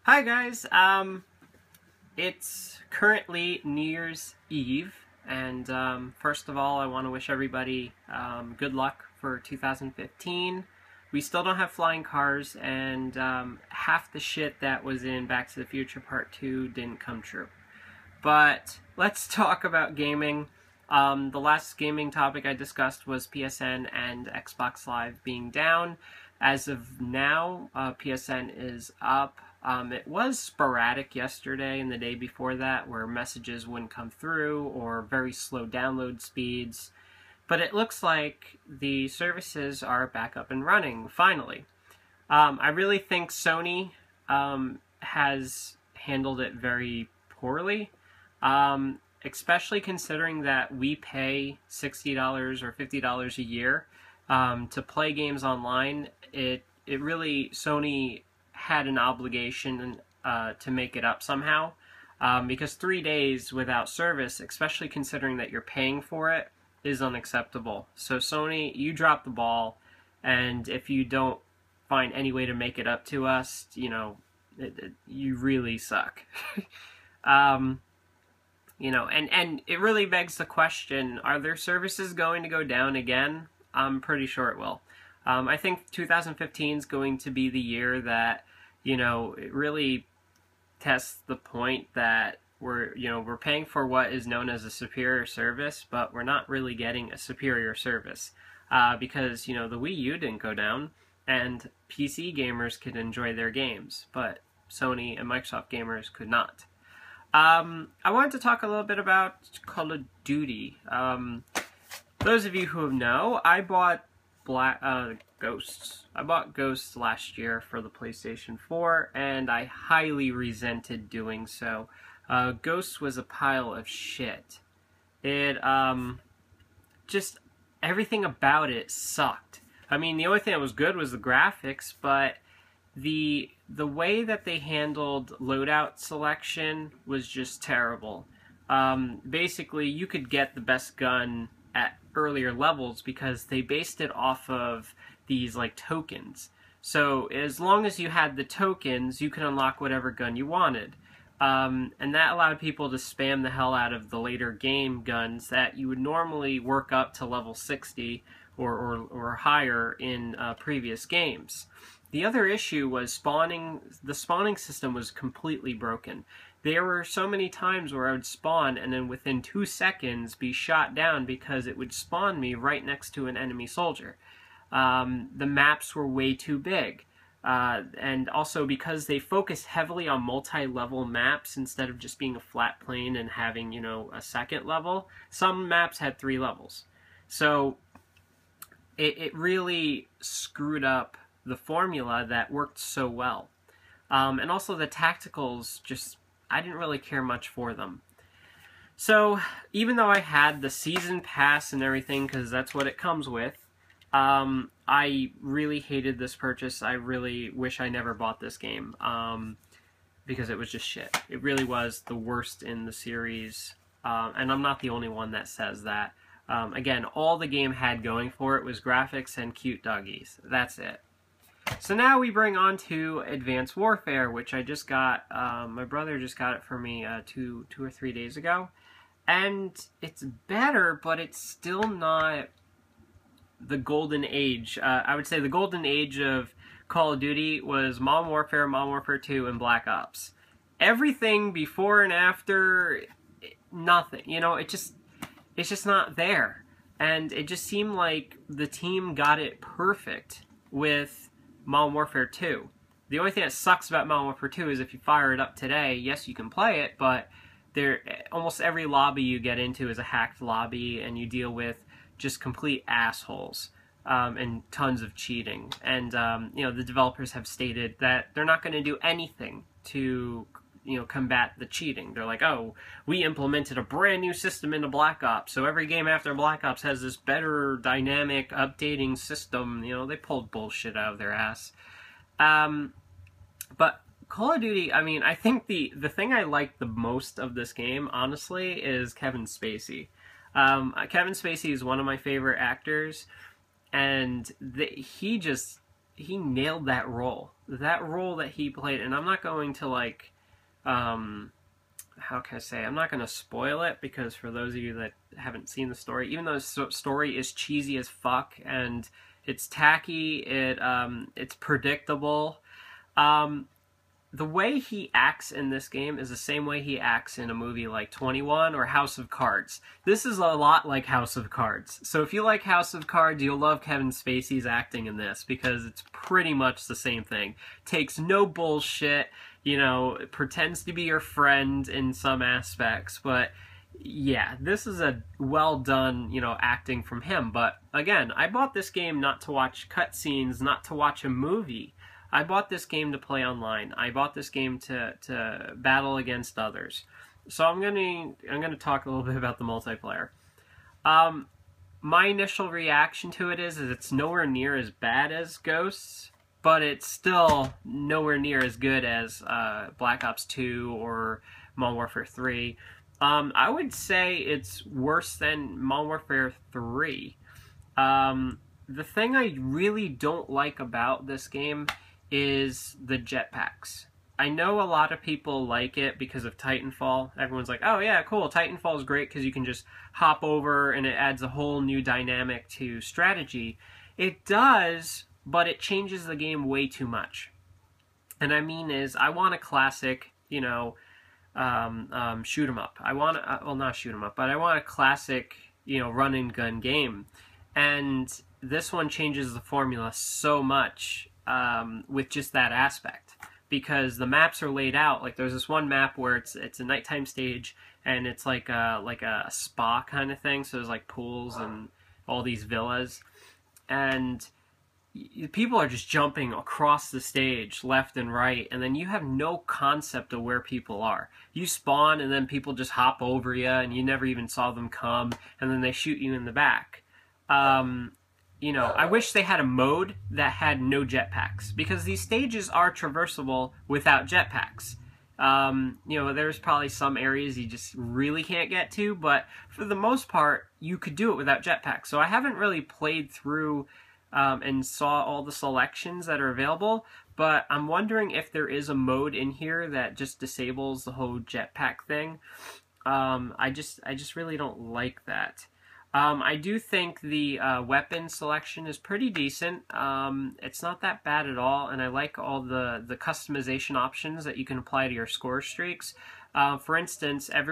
Hi guys, it's currently New Year's Eve, and first of all I want to wish everybody good luck for 2015. We still don't have flying cars, and half the shit that was in Back to the Future Part 2 didn't come true. But let's talk about gaming. The last gaming topic I discussed was PSN and Xbox Live being down. As of now, PSN is up. It was sporadic yesterday and the day before that where messages wouldn't come through or very slow download speeds. But it looks like the services are back up and running, finally. I really think Sony has handled it very poorly, especially considering that we pay $60 or $50 a year to play games online. It really, Sony had an obligation to make it up somehow, because 3 days without service, especially considering that you're paying for it, is unacceptable. So Sony, you dropped the ball, and if you don't find any way to make it up to us, you know, you really suck. You know, and it really begs the question, are their services going to go down again? I'm pretty sure it will. I think 2015 is going to be the year that, you know, it really tests the point that we're paying for what is known as a superior service, but we're not really getting a superior service, because, you know, the Wii U didn't go down, and PC gamers could enjoy their games, but Sony and Microsoft gamers could not. I wanted to talk a little bit about Call of Duty. Those of you who know, I bought Ghosts. I bought Ghosts last year for the PlayStation 4, and I highly resented doing so. Ghosts was a pile of shit. It, just, everything about it sucked. I mean, the only thing that was good was the graphics, but the way that they handled loadout selection was just terrible. Basically, you could get the best gun at earlier levels because they based it off of these like tokens. So as long as you had the tokens, you could unlock whatever gun you wanted. And that allowed people to spam the hell out of the later game guns that you would normally work up to level 60 or higher in previous games. The other issue was spawning. The spawning system was completely broken. There were so many times where I would spawn and then within 2 seconds be shot down because it would spawn me right next to an enemy soldier. The maps were way too big. And also because they focused heavily on multi-level maps instead of just being a flat plane and having, you know, a second level, some maps had 3 levels. So it really screwed up the formula that worked so well. And also the tacticals, just, I didn't really care much for them. So even though I had the season pass and everything, because that's what it comes with, I really hated this purchase. I really wish I never bought this game, because it was just shit. It really was the worst in the series, and I'm not the only one that says that. Again, all the game had going for it was graphics and cute doggies. That's it. So now we bring on to Advanced Warfare, which I just got. My brother just got it for me two or 3 days ago, and it's better, but it's still not the golden age. I would say the golden age of Call of Duty was Modern Warfare, Modern Warfare 2, and Black Ops. Everything before and after, nothing. You know, it's just not there, and it just seemed like the team got it perfect with Modern Warfare 2. The only thing that sucks about Modern Warfare 2 is if you fire it up today, yes, you can play it, but almost every lobby you get into is a hacked lobby, and you deal with just complete assholes and tons of cheating. And you know, the developers have stated that they're not going to do anything to, you know, combat the cheating. They're like, oh, we implemented a brand new system into Black Ops, so every game after Black Ops has this better dynamic updating system. You know, they pulled bullshit out of their ass. But Call of Duty, I mean, I think the thing I like the most of this game, honestly, is Kevin Spacey. Kevin Spacey is one of my favorite actors, and he just he nailed that role. That role that he played, and I'm not going to like, how can I say? I'm not going to spoil it because for those of you that haven't seen the story, even though the story is cheesy as fuck and it's tacky, it's predictable. The way he acts in this game is the same way he acts in a movie like 21 or House of Cards. This is a lot like House of Cards. So if you like House of Cards, you'll love Kevin Spacey's acting in this because it's pretty much the same thing. Takes no bullshit, you know, pretends to be your friend in some aspects, but yeah, this is a well done, you know, acting from him. But again, I bought this game not to watch cutscenes, not to watch a movie. I bought this game to play online. I bought this game to battle against others. So I'm gonna talk a little bit about the multiplayer. My initial reaction to it is it's nowhere near as bad as Ghosts, but it's still nowhere near as good as Black Ops 2 or Modern Warfare 3. I would say it's worse than Modern Warfare 3. The thing I really don't like about this game is the jetpacks. I know a lot of people like it because of Titanfall. Everyone's like, oh yeah, cool, Titanfall is great because you can just hop over and it adds a whole new dynamic to strategy. It does, but it changes the game way too much. And I mean is, I want a classic, you know, shoot 'em up. I want, well, not shoot 'em up, but I want a classic, you know, run and gun game. And this one changes the formula so much with just that aspect, because the maps are laid out. Like there's this one map where it's a nighttime stage and it's like a spa kind of thing. So there's like pools and all these villas, and people are just jumping across the stage left and right, and then you have no concept of where people are. You spawn and then people just hop over you and you never even saw them come, and then they shoot you in the back. You know, I wish they had a mode that had no jetpacks, because these stages are traversable without jetpacks. You know, there's probably some areas you just really can't get to, but for the most part, you could do it without jetpacks. So I haven't really played through and saw all the selections that are available, but I'm wondering if there is a mode in here that just disables the whole jetpack thing. I just really don't like that. I do think the weapon selection is pretty decent. It's not that bad at all, and I like all the customization options that you can apply to your score streaks. For instance, I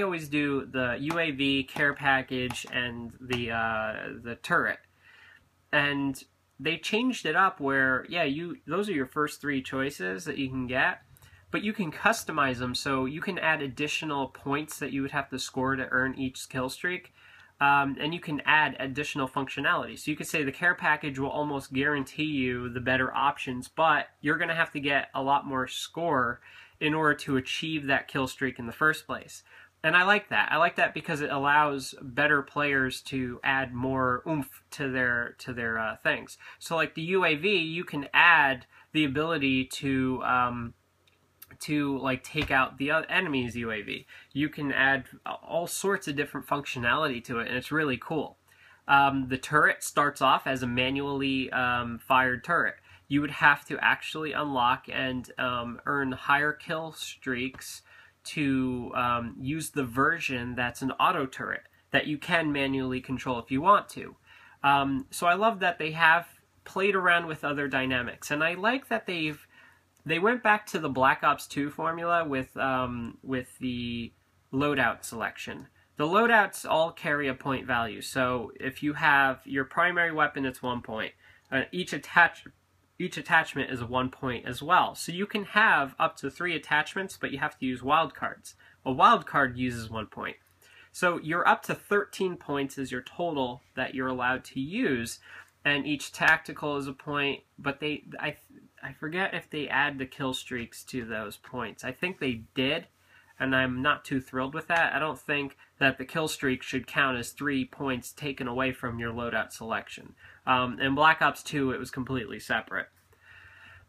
always do the UAV, care package, and the turret. And they changed it up where, yeah, those are your first three choices that you can get, but you can customize them so you can add additional points that you would have to score to earn each kill streak, and you can add additional functionality. So you could say the care package will almost guarantee you the better options, but you're going to have to get a lot more score in order to achieve that kill streak in the first place. And I like that. I like that because it allows better players to add more oomph to their things. So like the UAV, you can add the ability to like take out the enemy's UAV. You can add all sorts of different functionality to it, and it's really cool. The turret starts off as a manually fired turret. You would have to actually unlock and earn higher kill streaks to use the version that's an auto turret that you can manually control if you want to. So I love that they have played around with other dynamics, and I like that they went back to the Black Ops 2 formula with the loadout selection. The loadouts all carry a point value, so if you have your primary weapon, it's 1 point. Each attachment is a 1 point as well. So you can have up to 3 attachments, but you have to use wildcards. A wildcard uses 1 point. So you're up to 13 points is your total that you're allowed to use, and each tactical is a point, but I forget if they add the kill streaks to those points. I think they did, and I'm not too thrilled with that. I don't think that the kill streak should count as 3 points taken away from your loadout selection. In Black Ops 2, it was completely separate.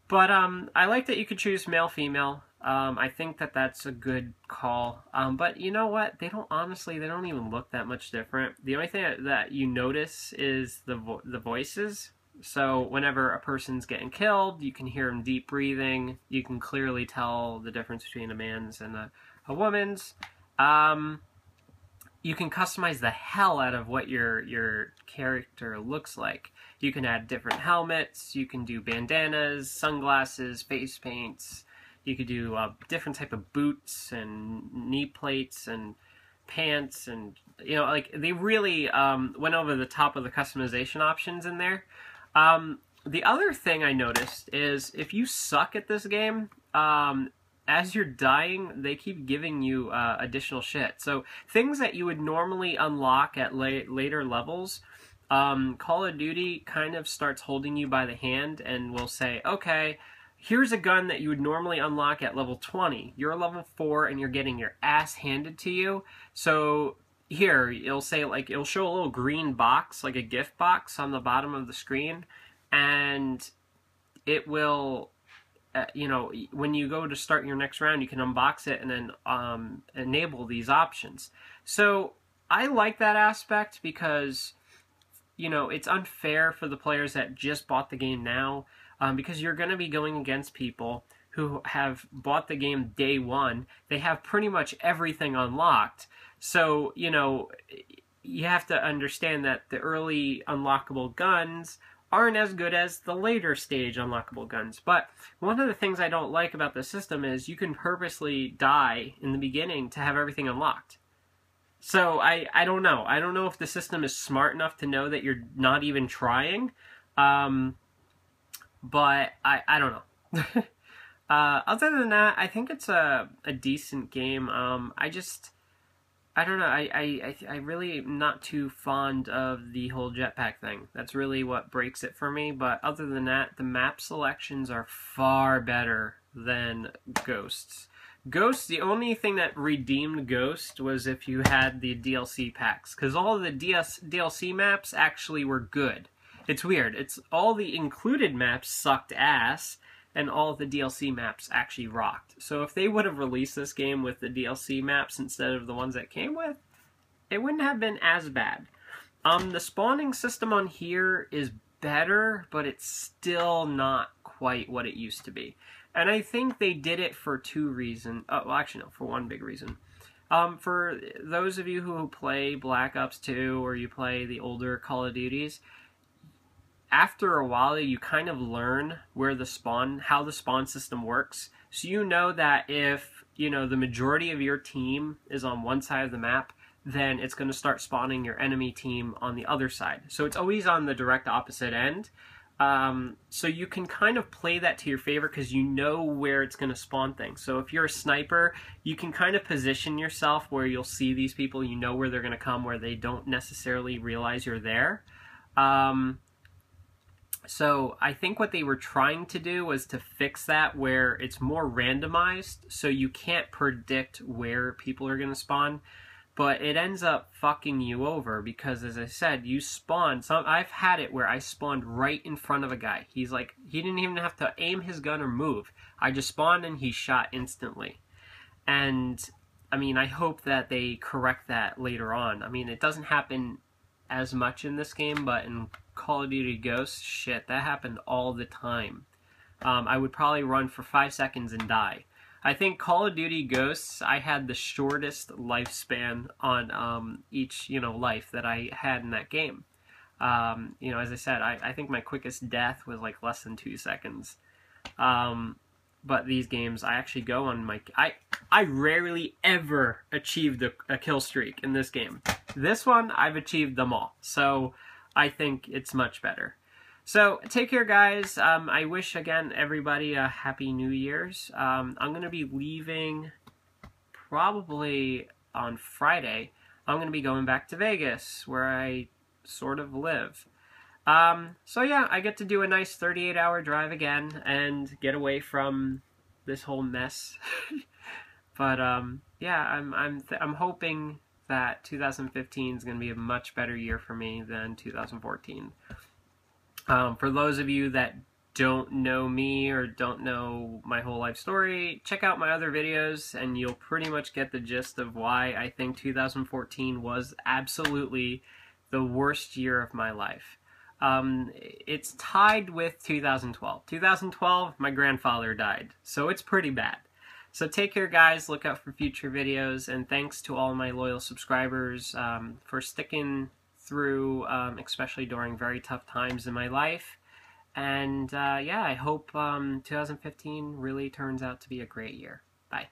But I like that you could choose male, female. I think that that's a good call. But you know what? They don't even look that much different. The only thing that you notice is the voices. So whenever a person's getting killed, you can hear them deep breathing. You can clearly tell the difference between a man's and a woman's. You can customize the hell out of what your character looks like. You can add different helmets. You can do bandanas, sunglasses, face paints. You could do different type of boots and knee plates and pants, and like they really went over the top of the customization options in there. The other thing I noticed is if you suck at this game, as you're dying, they keep giving you additional shit. So things that you would normally unlock at later levels, Call of Duty kind of starts holding you by the hand and will say, okay, here's a gun that you would normally unlock at level 20. You're level 4 and you're getting your ass handed to you. So here, it'll say, like, it'll show a little green box, like a gift box on the bottom of the screen, and it will... when you go to start your next round, you can unbox it and then enable these options. So I like that aspect because, it's unfair for the players that just bought the game now, because you're going to be going against people who have bought the game day one. They have pretty much everything unlocked. So, you have to understand that the early unlockable guns aren't as good as the later stage unlockable guns. But one of the things I don't like about the system is you can purposely die in the beginning to have everything unlocked. So I don't know. I don't know if the system is smart enough to know that you're not even trying. But I don't know. Other than that, I think it's a decent game. I don't know, I really am not too fond of the whole jetpack thing. That's really what breaks it for me, but other than that, the map selections are far better than Ghost's. Ghost, the only thing that redeemed Ghost was if you had the DLC packs, because all of the DLC maps actually were good. It's weird, all the included maps sucked ass, and all of the DLC maps actually rocked. So if they would have released this game with the DLC maps instead of the ones that came with, it wouldn't have been as bad. The spawning system on here is better, but it's still not quite what it used to be. And I think they did it for two reasons. Well, actually, no, for one big reason. For those of you who play Black Ops 2 or you play the older Call of Duties, after a while, you kind of learn how the spawn system works. So you know that if, the majority of your team is on one side of the map, then it's going to start spawning your enemy team on the other side. So it's always on the direct opposite end. So you can kind of play that to your favor because you know where it's going to spawn things. So if you're a sniper, you can kind of position yourself where you'll see these people, you know where they're going to come, where they don't necessarily realize you're there. So I think what they were trying to do was to fix that where it's more randomized, so you can't predict where people are going to spawn, but it ends up fucking you over because, as I said, you spawn. I've had it where I spawned right in front of a guy. He didn't even have to aim his gun or move. I just spawned and he shot instantly. And, I hope that they correct that later on. It doesn't happen as much in this game, but in Call of Duty Ghosts, shit, that happened all the time. I would probably run for 5 seconds and die. I think Call of Duty Ghosts, I had the shortest lifespan on each, life that I had in that game. As I said, I think my quickest death was like less than 2 seconds. But these games, I actually go on my... I rarely ever achieved a kill streak in this game. This one, I've achieved them all. So I think it's much better. So take care, guys. I wish, again, everybody a Happy New Year's. I'm going to be leaving probably on Friday. I'm going to be going back to Vegas, where I sort of live. So yeah, I get to do a nice 38-hour drive again and get away from this whole mess. But yeah, I'm hoping that 2015 is going to be a much better year for me than 2014. For those of you that don't know me or don't know my whole life story, check out my other videos and you'll pretty much get the gist of why I think 2014 was absolutely the worst year of my life. It's tied with 2012. 2012, my grandfather died, so it's pretty bad. So take care, guys. Look out for future videos, and thanks to all my loyal subscribers for sticking through, especially during very tough times in my life. And yeah, I hope 2015 really turns out to be a great year. Bye.